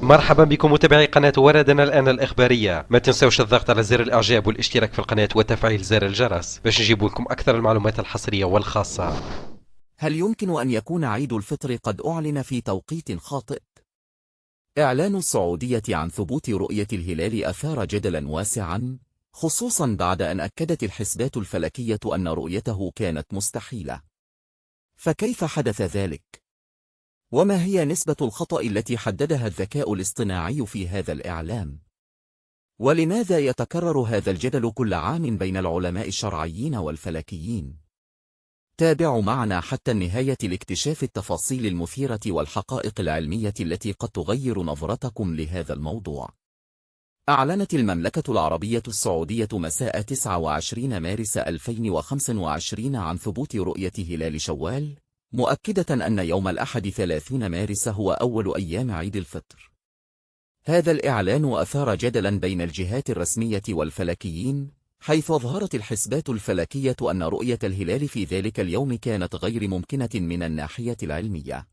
مرحبا بكم متابعي قناة وردنا الآن الإخبارية. ما تنسوش الضغط على زر الإعجاب والاشتراك في القناة وتفعيل زر الجرس باش نجيب لكم أكثر المعلومات الحصرية والخاصة. هل يمكن أن يكون عيد الفطر قد أعلن في توقيت خاطئ؟ إعلان السعودية عن ثبوت رؤية الهلال أثار جدلا واسعا، خصوصا بعد أن أكدت الحسبات الفلكية أن رؤيته كانت مستحيلة. فكيف حدث ذلك؟ وما هي نسبة الخطأ التي حددها الذكاء الاصطناعي في هذا الإعلان؟ ولماذا يتكرر هذا الجدل كل عام بين العلماء الشرعيين والفلكيين؟ تابعوا معنا حتى النهاية لاكتشاف التفاصيل المثيرة والحقائق العلمية التي قد تغير نظرتكم لهذا الموضوع. أعلنت المملكة العربية السعودية مساء 29 مارس 2025 عن ثبوت رؤية هلال شوال، مؤكدة أن يوم الأحد 30 مارس هو أول أيام عيد الفطر. هذا الإعلان أثار جدلا بين الجهات الرسمية والفلكيين، حيث أظهرت الحسبات الفلكية أن رؤية الهلال في ذلك اليوم كانت غير ممكنة من الناحية العلمية.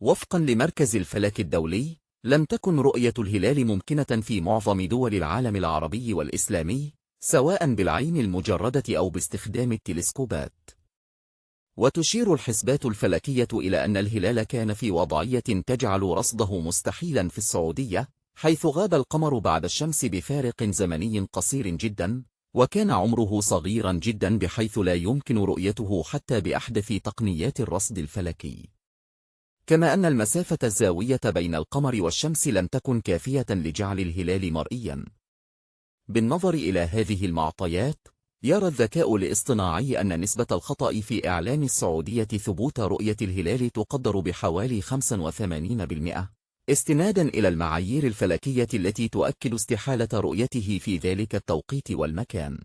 وفقا لمركز الفلك الدولي، لم تكن رؤية الهلال ممكنة في معظم دول العالم العربي والإسلامي، سواء بالعين المجردة أو باستخدام التلسكوبات. وتشير الحسبات الفلكية إلى أن الهلال كان في وضعية تجعل رصده مستحيلا في السعودية، حيث غاب القمر بعد الشمس بفارق زمني قصير جدا، وكان عمره صغيرا جدا بحيث لا يمكن رؤيته حتى بأحدث تقنيات الرصد الفلكي. كما أن المسافة الزاوية بين القمر والشمس لم تكن كافية لجعل الهلال مرئيا. بالنظر إلى هذه المعطيات، يرى الذكاء الاصطناعي أن نسبة الخطأ في إعلان السعودية ثبوت رؤية الهلال تقدر بحوالي 85%، استنادا إلى المعايير الفلكية التي تؤكد استحالة رؤيته في ذلك التوقيت والمكان.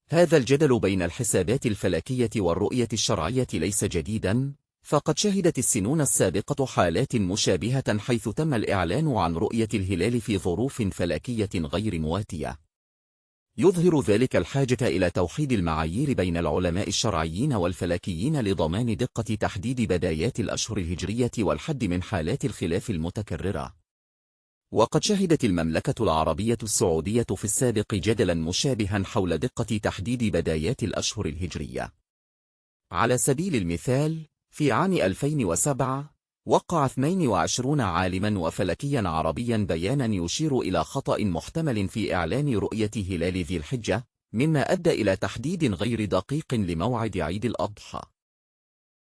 هذا الجدل بين الحسابات الفلكية والرؤية الشرعية ليس جديدا، فقد شهدت السنون السابقة حالات مشابهة حيث تم الإعلان عن رؤية الهلال في ظروف فلكية غير مواتية. يظهر ذلك الحاجة إلى توحيد المعايير بين العلماء الشرعيين والفلكيين لضمان دقة تحديد بدايات الأشهر الهجرية والحد من حالات الخلاف المتكررة. وقد شهدت المملكة العربية السعودية في السابق جدلا مشابها حول دقة تحديد بدايات الأشهر الهجرية. على سبيل المثال، في عام 2007 وقع 22 عالما وفلكيا عربيا بيانا يشير إلى خطأ محتمل في إعلان رؤية هلال ذي الحجة، مما أدى إلى تحديد غير دقيق لموعد عيد الأضحى.